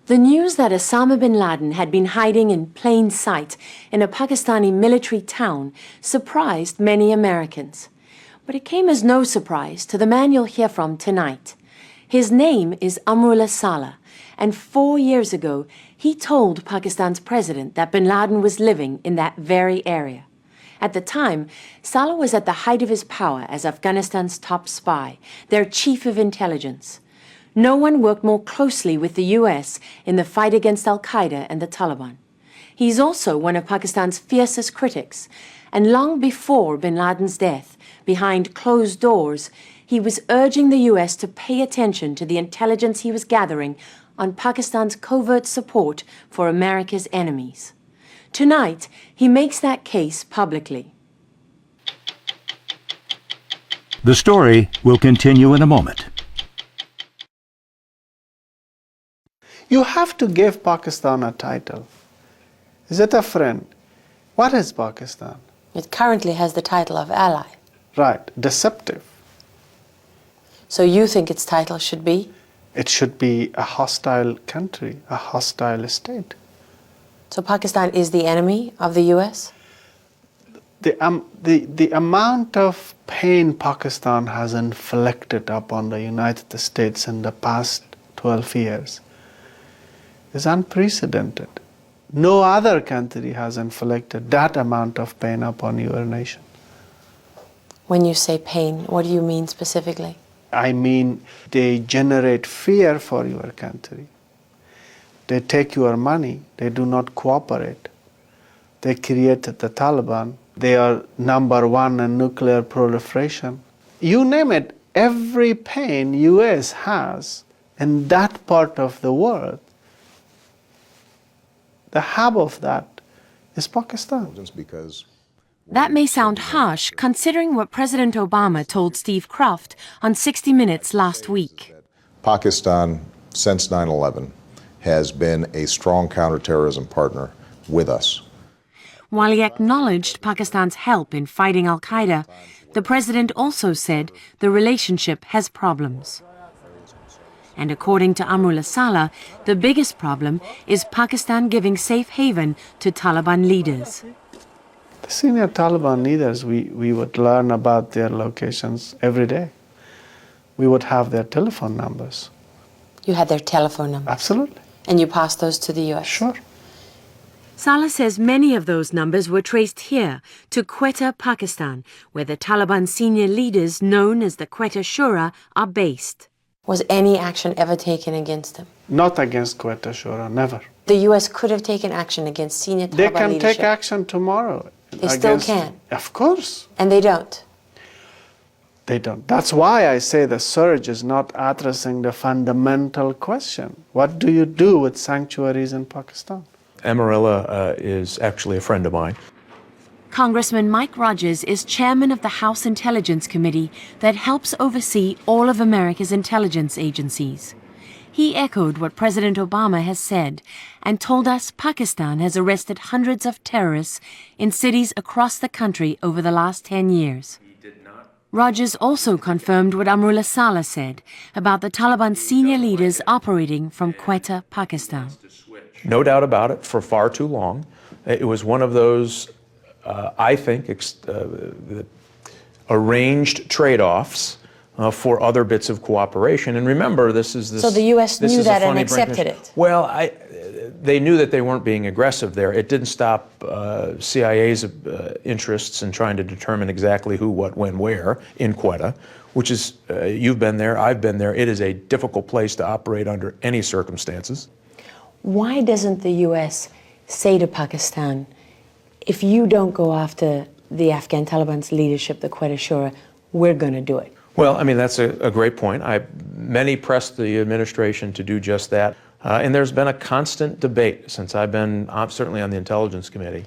The news that Osama bin Laden had been hiding in plain sight in a Pakistani military town surprised many Americans. But it came as no surprise to the man you'll hear from tonight. His name is Amrullah Saleh, and 4 years ago, he told Pakistan's president that bin Laden was living in that very area. At the time, Saleh was at the height of his power as Afghanistan's top spy, their chief of intelligence. No one worked more closely with the U.S. in the fight against al-Qaeda and the Taliban. He's also one of Pakistan's fiercest critics, and long before bin Laden's death, behind closed doors, he was urging the U.S. to pay attention to the intelligence he was gathering on Pakistan's covert support for America's enemies. Tonight, he makes that case publicly. The story will continue in a moment. You have to give Pakistan a title. Is it a friend? What is Pakistan? It currently has the title of ally. Right, deceptive. So you think its title should be? It should be a hostile country, a hostile state. So Pakistan is the enemy of the U.S.? The amount of pain Pakistan has inflicted upon the United States in the past 12 years is unprecedented. No other country has inflicted that amount of pain upon your nation. When you say pain, what do you mean specifically? I mean, they generate fear for your country. They take your money. They do not cooperate. They created the Taliban. They are #1 in nuclear proliferation. You name it, every pain U.S. has in that part of the world, the hub of that is Pakistan. That may sound harsh, considering what President Obama told Steve Kroft on 60 Minutes last week. Pakistan, since 9/11, has been a strong counterterrorism partner with us. While he acknowledged Pakistan's help in fighting al-Qaeda, the president also said the relationship has problems. And according to Amrullah Saleh, the biggest problem is Pakistan giving safe haven to Taliban leaders. The senior Taliban leaders, we would learn about their locations every day. We would have their telephone numbers. You had their telephone numbers? Absolutely. And you passed those to the U.S.? Sure. Saleh says many of those numbers were traced here to Quetta, Pakistan, where the Taliban senior leaders known as the Quetta Shura are based. Was any action ever taken against them? Not against Quetta Shura, never. The U.S. could have taken action against senior Taliban They can leadership. take action tomorrow. They still can? Of course. And they don't? They don't. That's why I say the surge is not addressing the fundamental question. What do you do with sanctuaries in Pakistan? Amrullah is actually a friend of mine. Congressman Mike Rogers is chairman of the House Intelligence Committee that helps oversee all of America's intelligence agencies. He echoed what President Obama has said and told us Pakistan has arrested hundreds of terrorists in cities across the country over the last 10 years. Rogers also confirmed what Amrullah Saleh said about the Taliban senior leaders operating from Quetta, Pakistan. No doubt about it, for far too long. It was one of those, I think, arranged trade-offs for other bits of cooperation. And remember, this is this. So the U.S. knew that and accepted it? Well, they knew that they weren't being aggressive there. It didn't stop CIA's interests in trying to determine exactly who, what, when, where in Quetta, which is, you've been there, I've been there. It is a difficult place to operate under any circumstances. Why doesn't the U.S. say to Pakistan, if you don't go after the Afghan Taliban's leadership, the Quetta Shura, we're going to do it? Well, I mean, that's a great point. Many pressed the administration to do just that. And there's been a constant debate since I've been certainly on the Intelligence Committee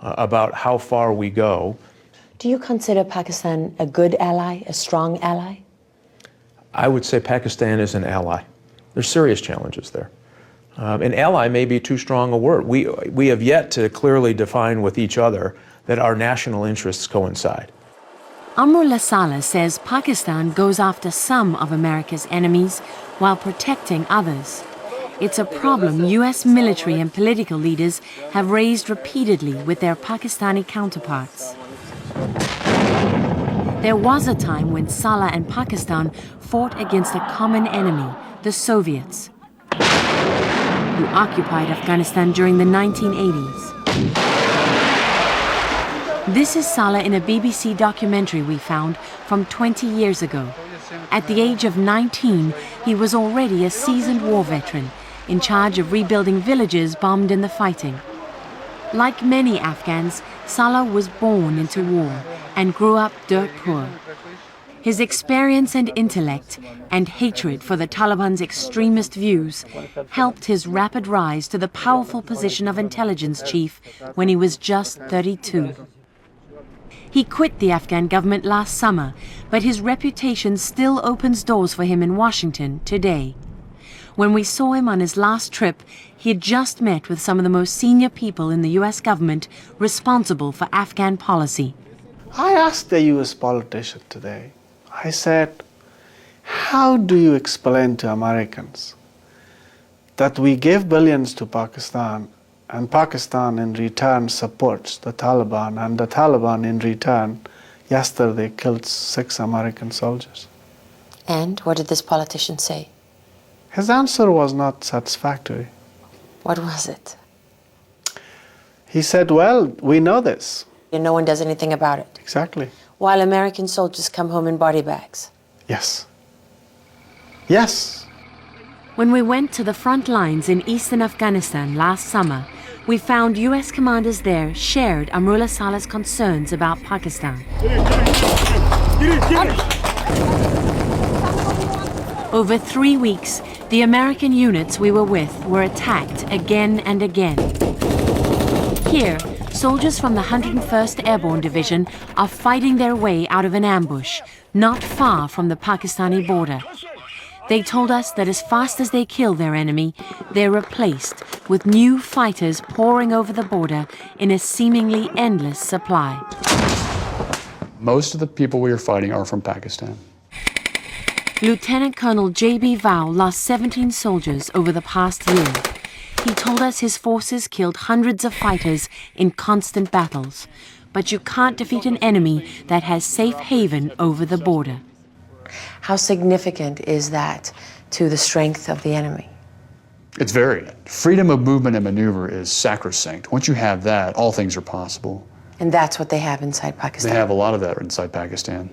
about how far we go. Do you consider Pakistan a good ally, a strong ally? I would say Pakistan is an ally. There's serious challenges there. An ally may be too strong a word. We have yet to clearly define with each other that our national interests coincide. Amrullah Saleh says Pakistan goes after some of America's enemies while protecting others. It's a problem U.S. military and political leaders have raised repeatedly with their Pakistani counterparts. There was a time when Saleh and Pakistan fought against a common enemy, the Soviets, who occupied Afghanistan during the 1980s. This is Saleh in a BBC documentary we found from 20 years ago. At the age of 19, he was already a seasoned war veteran, in charge of rebuilding villages bombed in the fighting. Like many Afghans, Saleh was born into war and grew up dirt poor. His experience and intellect and hatred for the Taliban's extremist views helped his rapid rise to the powerful position of intelligence chief when he was just 32. He quit the Afghan government last summer, but his reputation still opens doors for him in Washington today. When we saw him on his last trip, he had just met with some of the most senior people in the U.S. government responsible for Afghan policy. I asked a U.S. politician today, I said, how do you explain to Americans that we give billions to Pakistan and Pakistan in return supports the Taliban, and the Taliban in return yesterday killed 6 American soldiers? And what did this politician say? His answer was not satisfactory. What was it? He said, well, we know this. And no one does anything about it. Exactly. While American soldiers come home in body bags. Yes. Yes. When we went to the front lines in eastern Afghanistan last summer, we found U.S. commanders there shared Amrullah Saleh's concerns about Pakistan. Over 3 weeks, the American units we were with were attacked again and again. Here, soldiers from the 101st Airborne Division are fighting their way out of an ambush, not far from the Pakistani border. They told us that as fast as they kill their enemy, they're replaced with new fighters pouring over the border in a seemingly endless supply. Most of the people we are fighting are from Pakistan. Lieutenant Colonel J.B. Vow lost 17 soldiers over the past year. He told us his forces killed hundreds of fighters in constant battles. But you can't defeat an enemy that has safe haven over the border. How significant is that to the strength of the enemy? It's very. Freedom of movement and maneuver is sacrosanct. Once you have that, all things are possible. And that's what they have inside Pakistan? They have a lot of that inside Pakistan.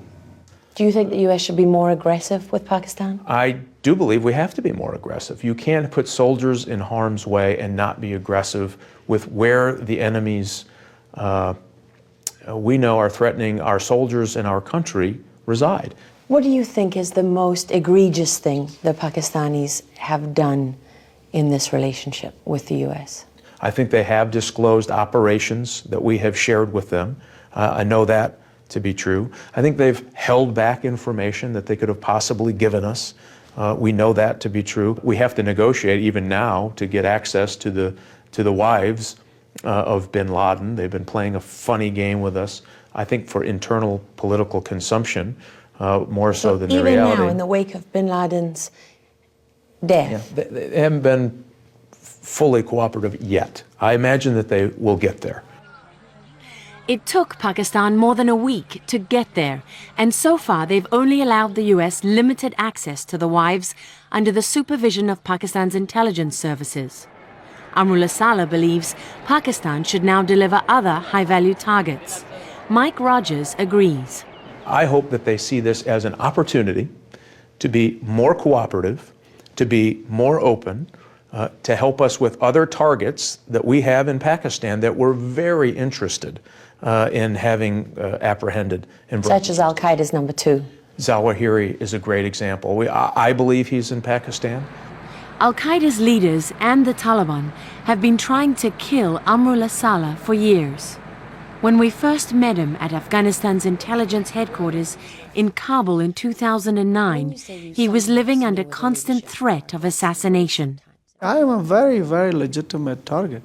Do you think the U.S. should be more aggressive with Pakistan? I do believe we have to be more aggressive. You can't put soldiers in harm's way and not be aggressive with where the enemies we know are threatening our soldiers and our country reside. What do you think is the most egregious thing the Pakistanis have done in this relationship with the U.S.? I think they have disclosed operations that we have shared with them. I know that to be true. I think they've held back information that they could have possibly given us. We know that to be true. We have to negotiate even now to get access to the wives of bin Laden. They've been playing a funny game with us, I think, for internal political consumption, more so than the reality. Even now, in the wake of bin Laden's death? Yeah, they haven't been fully cooperative yet. I imagine that they will get there. It took Pakistan more than a week to get there, and so far they've only allowed the U.S. limited access to the wives under the supervision of Pakistan's intelligence services. Amrullah Saleh believes Pakistan should now deliver other high-value targets. Mike Rogers agrees. I hope that they see this as an opportunity to be more cooperative, to be more open, to help us with other targets that we have in Pakistan that we're very interested in having apprehended. Such as Al-Qaeda's number 2. Zawahiri is a great example. I believe he's in Pakistan. Al-Qaeda's leaders and the Taliban have been trying to kill Amrullah Saleh for years. When we first met him at Afghanistan's intelligence headquarters in Kabul in 2009, he was living under constant threat of assassination. I am a very, very legitimate target.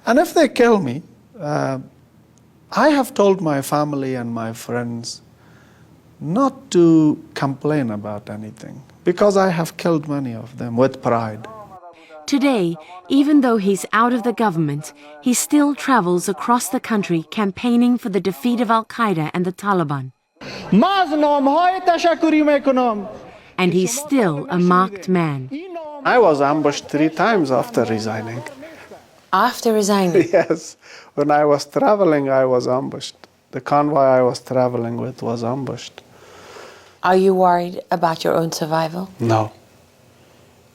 And if they kill me, I have told my family and my friends not to complain about anything, because I have killed many of them with pride. Today, even though he's out of the government, he still travels across the country campaigning for the defeat of Al-Qaeda and the Taliban. And he's still a marked man. I was ambushed 3 times after resigning. After resigning? Yes. When I was traveling, I was ambushed. The convoy I was traveling with was ambushed. Are you worried about your own survival? No.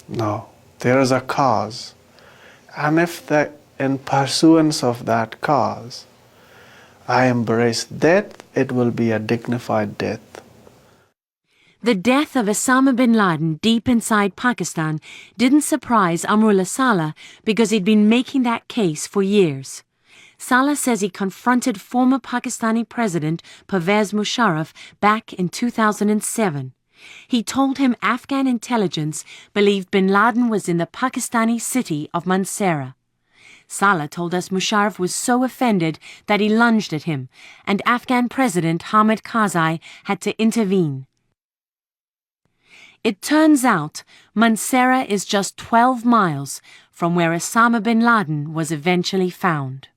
No. There is a cause. And if in pursuance of that cause, I embrace death, it will be a dignified death. The death of Osama bin Laden deep inside Pakistan didn't surprise Amrullah Saleh because he'd been making that case for years. Saleh says he confronted former Pakistani President Pervez Musharraf back in 2007. He told him Afghan intelligence believed bin Laden was in the Pakistani city of Mansehra. Saleh told us Musharraf was so offended that he lunged at him, and Afghan President Hamid Karzai had to intervene. It turns out Mansehra is just 12 miles from where Osama bin Laden was eventually found.